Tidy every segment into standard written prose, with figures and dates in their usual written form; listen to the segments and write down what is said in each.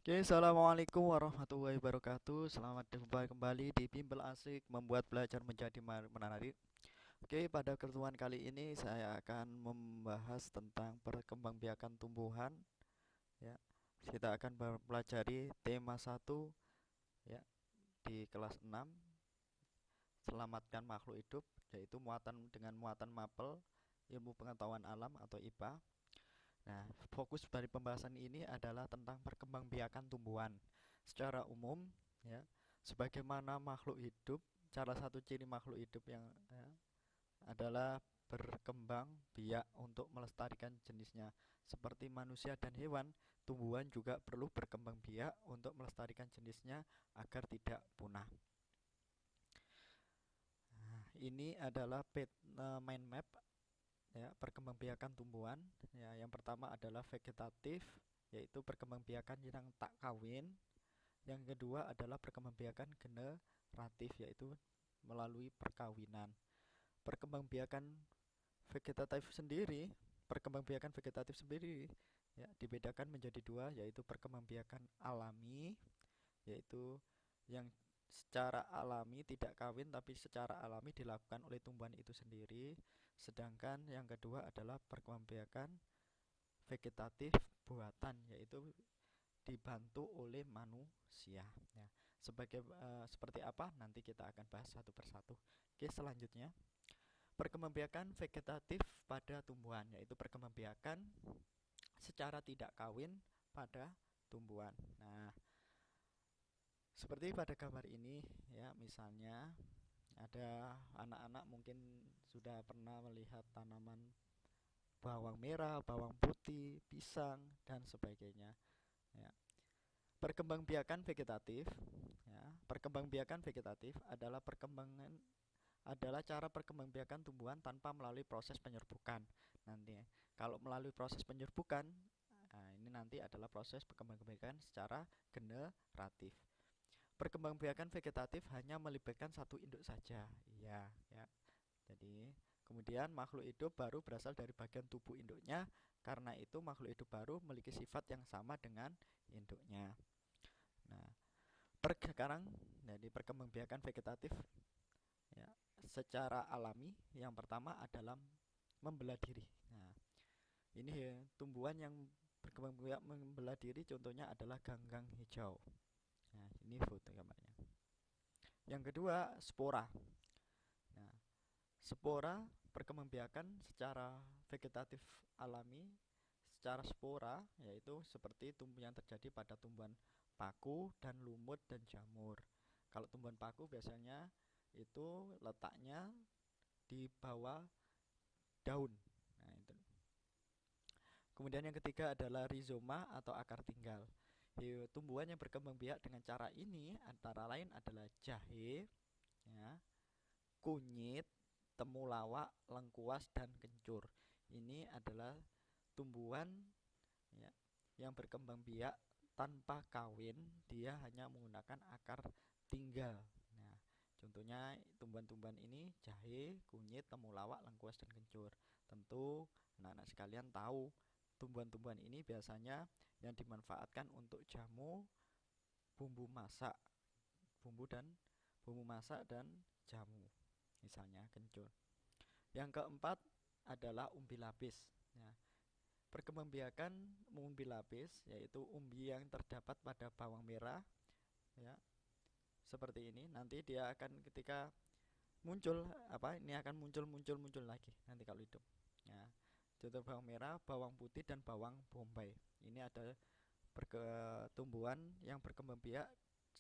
Oke, assalamualaikum warahmatullahi wabarakatuh. Selamat jumpa kembali di Bimbel Asik Membuat Belajar Menjadi Menarik. Oke, pada pertemuan kali ini saya akan membahas tentang perkembangbiakan tumbuhan. Ya, kita akan mempelajari tema satu ya di kelas 6, selamatkan makhluk hidup, yaitu muatan dengan muatan mapel, ilmu pengetahuan alam atau IPA. Nah, fokus dari pembahasan ini adalah tentang perkembangbiakan tumbuhan. Secara umum, ya, sebagaimana makhluk hidup, salah satu ciri makhluk hidup yang adalah berkembang biak untuk melestarikan jenisnya. Seperti manusia dan hewan, tumbuhan juga perlu berkembang biak untuk melestarikan jenisnya agar tidak punah. Nah, ini adalah mind map ya perkembangbiakan tumbuhan. Ya, yang pertama adalah vegetatif, yaitu perkembangbiakan yang tak kawin. Yang kedua adalah perkembangbiakan generatif, yaitu melalui perkawinan. Perkembangbiakan vegetatif sendiri, perkembangbiakan vegetatif sendiri ya dibedakan menjadi dua, yaitu perkembangbiakan alami, yaitu yang secara alami tidak kawin tapi secara alami dilakukan oleh tumbuhan itu sendiri. Sedangkan yang kedua adalah perkembangbiakan vegetatif buatan, yaitu dibantu oleh manusia ya. Seperti apa nanti kita akan bahas satu persatu. Oke, selanjutnya perkembangbiakan vegetatif pada tumbuhan, yaitu perkembangbiakan secara tidak kawin pada tumbuhan. Nah, seperti pada gambar ini ya, misalnya ada anak-anak mungkin sudah pernah melihat tanaman bawang merah, bawang putih, pisang dan sebagainya ya. Perkembangbiakan vegetatif ya, perkembangbiakan vegetatif adalah cara perkembangbiakan tumbuhan tanpa melalui proses penyerbukan. Nanti kalau melalui proses penyerbukan, nah ini nanti adalah proses perkembangbiakan secara generatif. Perkembangbiakan vegetatif hanya melibatkan satu induk saja. Iya, ya. Jadi, kemudian makhluk hidup baru berasal dari bagian tubuh induknya. Karena itu makhluk hidup baru memiliki sifat yang sama dengan induknya. Nah, sekarang jadi perkembangbiakan vegetatif ya, secara alami yang pertama adalah membelah diri. Nah, ini ya, tumbuhan yang berkembang biak membelah diri contohnya adalah ganggang hijau. Nah, ini foto gambarnya. Yang kedua, spora. Nah, spora perkembangbiakan secara vegetatif alami secara spora, yaitu seperti yang terjadi pada tumbuhan paku dan lumut dan jamur. Kalau tumbuhan paku biasanya itu letaknya di bawah daun. Nah, itu. Kemudian yang ketiga adalah rizoma atau akar tinggal. Tumbuhan yang berkembang biak dengan cara ini antara lain adalah jahe, ya, kunyit, temulawak, lengkuas, dan kencur. Ini adalah tumbuhan ya, yang berkembang biak tanpa kawin, dia hanya menggunakan akar tinggal. Nah, contohnya tumbuhan-tumbuhan ini jahe, kunyit, temulawak, lengkuas, dan kencur. Tentu anak-anak sekalian tahu tumbuhan-tumbuhan ini biasanya yang dimanfaatkan untuk jamu, bumbu masak, bumbu dan bumbu masak dan jamu, misalnya kencur. Yang keempat adalah umbi lapis. Ya, perkembangbiakan umbi lapis yaitu umbi yang terdapat pada bawang merah ya, seperti ini. Nanti dia akan ketika muncul ini akan muncul lagi nanti kalau hidup. Ya, contoh bawang merah, bawang putih dan bawang bombay. Ini ada pertumbuhan yang berkembang biak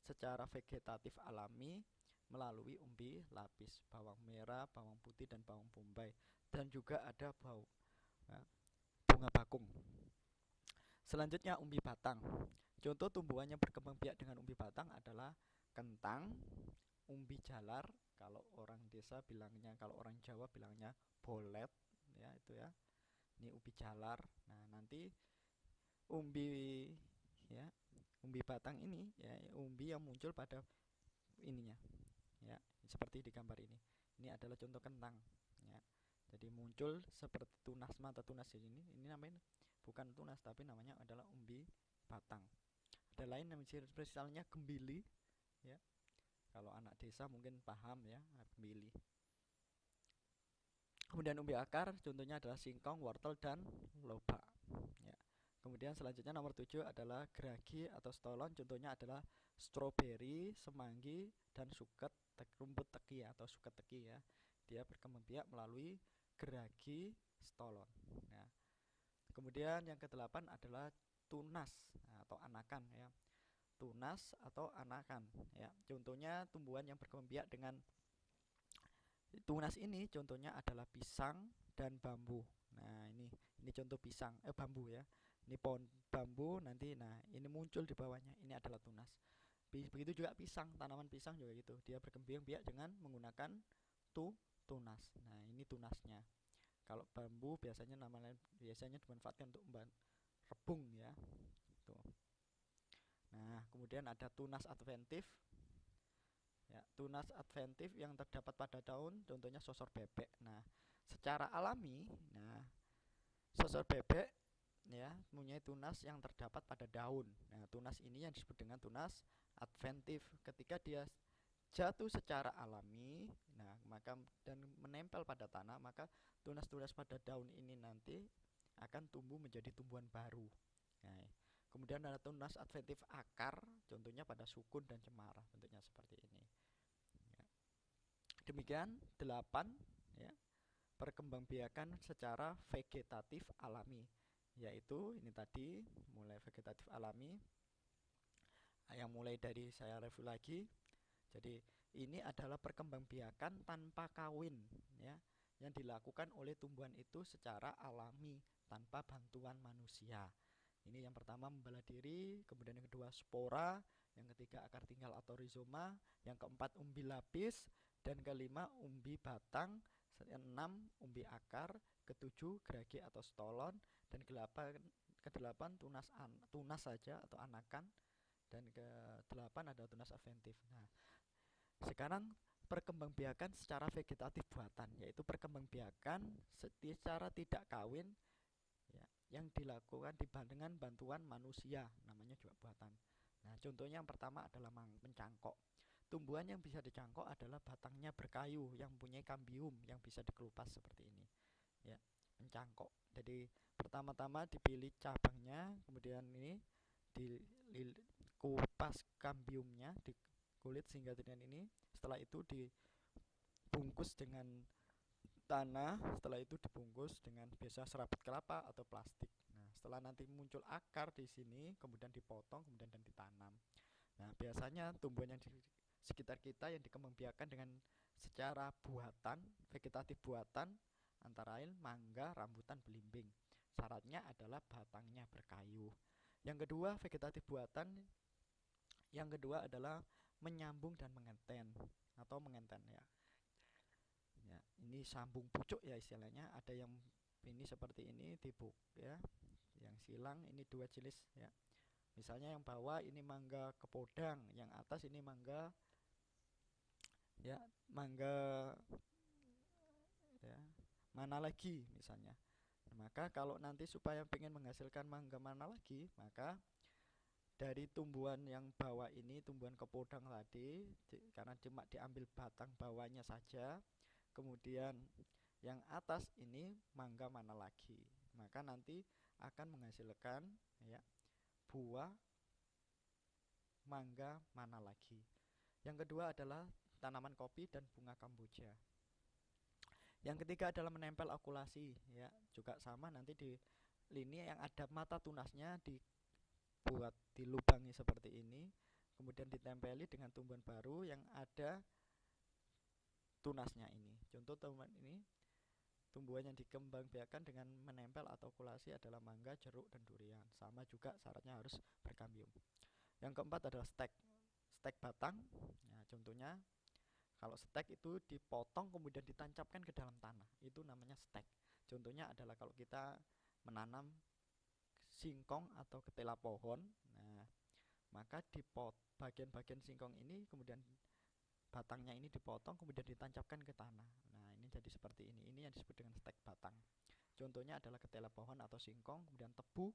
secara vegetatif alami melalui umbi lapis, bawang merah, bawang putih dan bawang bombay. Dan juga ada ya, bunga bakung. Selanjutnya umbi batang. Contoh tumbuhan yang berkembang biak dengan umbi batang adalah kentang, umbi jalar, kalau orang desa bilangnya, kalau orang Jawa bilangnya bolet ya, itu ya. Ini umbi jalar. Nah, nanti umbi ya, umbi batang ini ya umbi yang muncul pada ininya ya, seperti di gambar ini. Ini adalah contoh kentang ya. Jadi muncul seperti tunas, mata tunas di sini. Ini namanya bukan tunas tapi namanya adalah umbi batang. Ada lain yang misalnya gembili, ya. Kalau anak desa mungkin paham ya, gembili. Kemudian umbi akar contohnya adalah singkong, wortel, dan lobak, ya. Kemudian selanjutnya nomor 7 adalah geragi atau stolon, contohnya adalah stroberi, semanggi, dan suket, rumput teki atau suket teki ya. Dia berkembang biak melalui geragi stolon. Nah, kemudian yang ke-8 adalah tunas atau anakan ya. Tunas atau anakan ya. Contohnya tumbuhan yang berkembang biak dengan tunas ini contohnya adalah pisang dan bambu. Nah, ini contoh pisang bambu ya. Ini pohon bambu nanti, nah ini muncul di bawahnya. Ini adalah tunas. Begitu juga pisang, tanaman pisang juga gitu. Dia berkembang biak dengan menggunakan tunas. Nah, ini tunasnya. Kalau bambu biasanya dimanfaatkan untuk rebung ya. Tuh. Nah, kemudian ada tunas adventif. Ya, tunas adventif yang terdapat pada daun, contohnya sosor bebek. Nah, secara alami, sosor bebek ya mempunyai tunas yang terdapat pada daun. Nah, tunas ini yang disebut dengan tunas adventif. Ketika dia jatuh secara alami, nah maka dan menempel pada tanah, maka tunas-tunas pada daun ini nanti akan tumbuh menjadi tumbuhan baru. Nah, kemudian ada tunas adventif akar, contohnya pada sukun dan cemara, bentuknya seperti ini. Ya. Demikian 8 ya, perkembangbiakan secara vegetatif alami, yaitu ini tadi mulai vegetatif alami yang mulai dari saya review lagi. Jadi ini adalah perkembangbiakan tanpa kawin ya, yang dilakukan oleh tumbuhan itu secara alami tanpa bantuan manusia. Ini yang pertama membelah diri, kemudian yang kedua spora, yang ketiga akar tinggal atau rizoma, yang keempat umbi lapis, dan kelima umbi batang, keenam umbi akar, ketujuh geragi atau stolon, dan kedelapan tunas saja atau anakan, dan ke-8 ada tunas adventif. Nah, sekarang perkembangbiakan secara vegetatif buatan, yaitu perkembangbiakan secara tidak kawin ya, yang dilakukan dengan bantuan manusia, namanya juga buatan. Nah, contohnya yang pertama adalah mencangkok. Tumbuhan yang bisa dicangkok adalah batangnya berkayu yang mempunyai kambium yang bisa dikelupas seperti ini. Ya, mencangkok. Jadi pertama-tama dipilih cabangnya, kemudian ini dikupas kambiumnya, dikulit sehingga dengan ini. Setelah itu dibungkus dengan tanah, setelah itu dibungkus dengan biasa serabut kelapa atau plastik. Nah, setelah nanti muncul akar di sini, kemudian dipotong, kemudian dan ditanam. Nah, biasanya tumbuhan yang di sekitar kita yang dikembangbiakan dengan secara buatan, vegetatif buatan, antara lain mangga, rambutan, belimbing. Syaratnya adalah batangnya berkayu. Yang kedua, vegetatif buatan yang kedua adalah menyambung dan mengenten atau mengenten ya. Ya, ini sambung pucuk ya istilahnya. Ada yang ini seperti ini tibuk ya. Yang silang ini dua jenis ya. Misalnya yang bawah ini mangga kepodang, yang atas ini mangga ya, mangga ya, mana lagi misalnya. Nah, maka kalau nanti supaya pengen menghasilkan mangga mana lagi, maka dari tumbuhan yang bawah ini, tumbuhan kepodang tadi, karena cuma diambil batang bawahnya saja, kemudian yang atas ini mangga mana lagi, maka nanti akan menghasilkan ya buah mangga mana lagi. Yang kedua adalah tanaman kopi dan bunga kamboja. Yang ketiga adalah menempel okulasi ya, juga sama nanti di lini yang ada mata tunasnya dibuat dilubangi seperti ini, kemudian ditempeli dengan tumbuhan baru yang ada tunasnya ini. Contoh tumbuhan ini, tumbuhan yang dikembangbiakan dengan menempel atau okulasi adalah mangga, jeruk, dan durian. Sama juga syaratnya harus berkambium. Yang keempat adalah stek batang. Nah, contohnya kalau stek itu dipotong kemudian ditancapkan ke dalam tanah, itu namanya stek. Contohnya adalah kalau kita menanam singkong atau ketela pohon, nah maka bagian-bagian singkong ini kemudian batangnya ini dipotong kemudian ditancapkan ke tanah. Nah, ini jadi seperti ini. Ini yang disebut dengan stek batang. Contohnya adalah ketela pohon atau singkong, kemudian tebu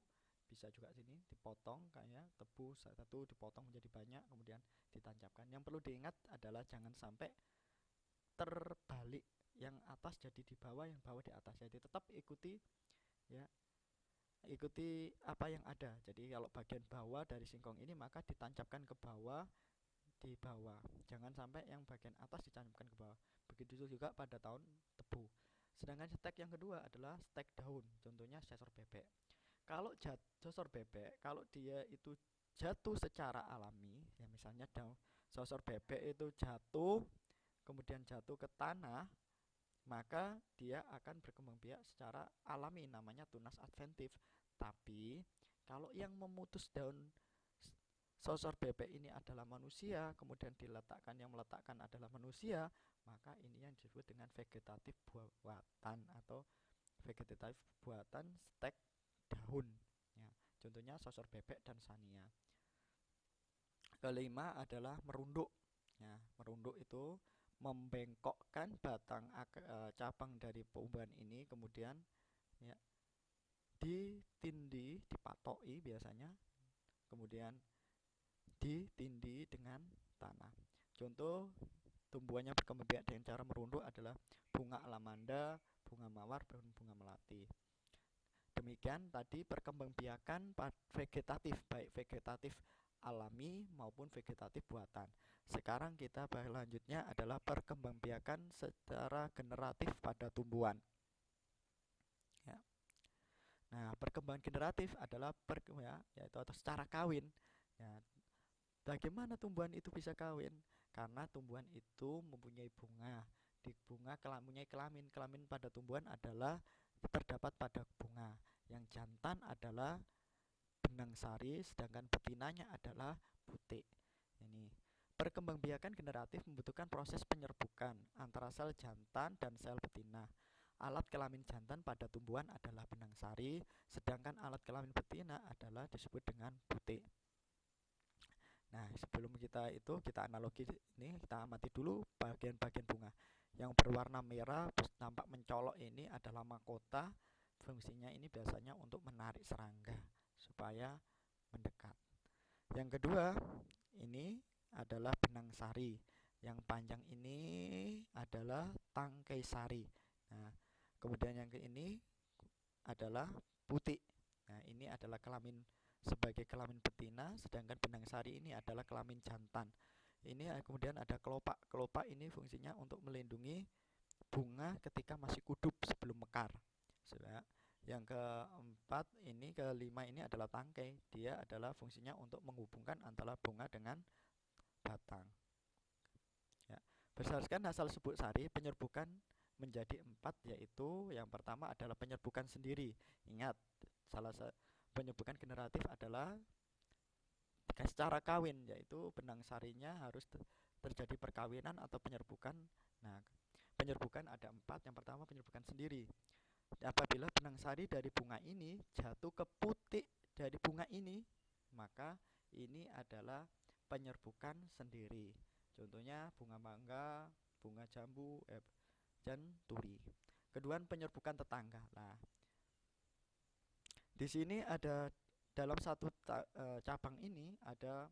bisa juga sini dipotong kayak tebu satu dipotong menjadi banyak kemudian ditancapkan. Yang perlu diingat adalah jangan sampai terbalik, yang atas jadi di bawah, yang bawah di atas. Jadi tetap ikuti ya, ikuti apa yang ada. Jadi kalau bagian bawah dari singkong ini maka ditancapkan ke bawah, di bawah. Jangan sampai yang bagian atas ditancapkan ke bawah. Begitu juga pada tahun tebu. Sedangkan stek yang kedua adalah stek daun. Contohnya sesor bebek. Kalau sesor bebek, kalau dia itu jatuh secara alami, ya misalnya daun sesor bebek itu jatuh, kemudian jatuh ke tanah, maka dia akan berkembang biak secara alami, namanya tunas adventif. Tapi kalau yang memutus daun sosor bebek ini adalah manusia, kemudian diletakkan, yang meletakkan adalah manusia, maka ini yang disebut dengan vegetatif buatan atau vegetatif buatan stek daun ya. Contohnya sosor bebek dan sania. Kelima adalah merunduk ya. Merunduk itu membengkokkan batang cabang dari tumbuhan ini, kemudian ya ditindih, dipatoki biasanya, kemudian ditindih dengan tanah. Contoh tumbuhannya berkembang biak dengan cara merunduk adalah bunga alamanda, bunga mawar, dan bunga melati. Demikian tadi perkembangbiakan vegetatif, baik vegetatif alami maupun vegetatif buatan. Sekarang kita selanjutnya adalah perkembangbiakan secara generatif pada tumbuhan. Ya. Nah, perkembangan generatif adalah yaitu atau secara kawin. Ya. Bagaimana tumbuhan itu bisa kawin? Karena tumbuhan itu mempunyai bunga. Di bunga mempunyai kelamin. Kelamin pada tumbuhan adalah terdapat pada bunga. Yang jantan adalah benang sari, sedangkan betinanya adalah butik. Ini perkembangbiakan generatif membutuhkan proses penyerbukan antara sel jantan dan sel betina. Alat kelamin jantan pada tumbuhan adalah benang sari, sedangkan alat kelamin betina adalah disebut dengan butik. Nah, sebelum kita analogi ini, kita amati dulu bagian-bagian bunga. Yang berwarna merah tampak mencolok ini adalah mahkota. Fungsinya ini biasanya untuk menarik serangga supaya mendekat. Yang kedua, ini adalah benang sari. Yang panjang ini adalah tangkai sari. Nah, kemudian yang ini adalah butik. Nah, ini adalah kelamin sebagai kelamin betina, sedangkan benang sari ini adalah kelamin jantan. Ini kemudian ada kelopak. Kelopak ini fungsinya untuk melindungi bunga ketika masih kudup sebelum mekar. Yang keempat ini, kelima ini adalah tangkai. Dia adalah fungsinya untuk menghubungkan antara bunga dengan batang. Ya. Berdasarkan hasil sebut sari, penyerbukan menjadi 4, yaitu yang pertama adalah penyerbukan sendiri. Ingat, salah satu penyerbukan generatif adalah secara kawin, yaitu benang sarinya harus terjadi perkawinan atau penyerbukan. Nah, penyerbukan ada 4. Yang pertama penyerbukan sendiri. Apabila benang sari dari bunga ini jatuh ke putik dari bunga ini, maka ini adalah penyerbukan sendiri. Contohnya bunga mangga, bunga jambu, dan turi. Kedua, penyerbukan tetangga. Nah, di sini ada dalam satu cabang ini ada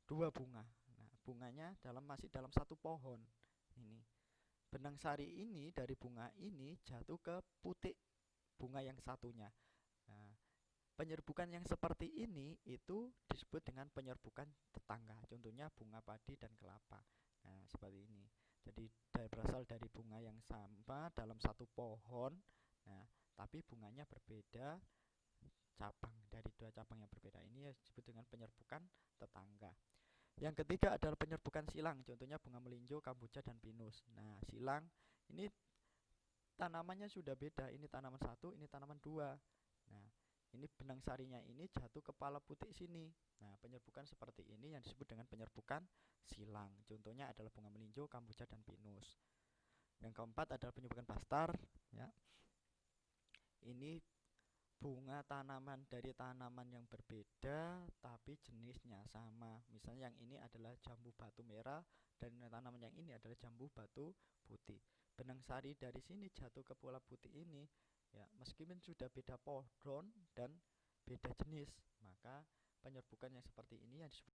2 bunga. Nah, bunganya masih dalam satu pohon. Ini benang sari ini dari bunga ini jatuh ke putik bunga yang satunya. Nah, penyerbukan yang seperti ini itu disebut dengan penyerbukan tetangga. Contohnya bunga padi dan kelapa. Nah, seperti ini. Jadi berasal dari bunga yang sama dalam satu pohon. Nah, tapi bunganya berbeda cabang, dari 2 cabang yang berbeda. Ini disebut dengan penyerbukan tetangga. Yang ketiga adalah penyerbukan silang. Contohnya bunga melinjo, kamboja, dan pinus. Nah, silang ini tanamannya sudah beda. Ini tanaman 1, ini tanaman 2. Nah, ini benang sarinya ini jatuh kepala putik sini. Nah, penyerbukan seperti ini yang disebut dengan penyerbukan silang. Contohnya adalah bunga melinjo, kamboja, dan pinus. Yang keempat adalah penyerbukan bastar. Ya. Ini bunga tanaman dari tanaman yang berbeda tapi jenisnya sama. Misalnya yang ini adalah jambu batu merah dan tanaman yang ini adalah jambu batu putih. Benang sari dari sini jatuh ke bola putih ini, ya meskipun sudah beda pohon dan beda jenis, maka penyerbukan yang seperti ini yang disebut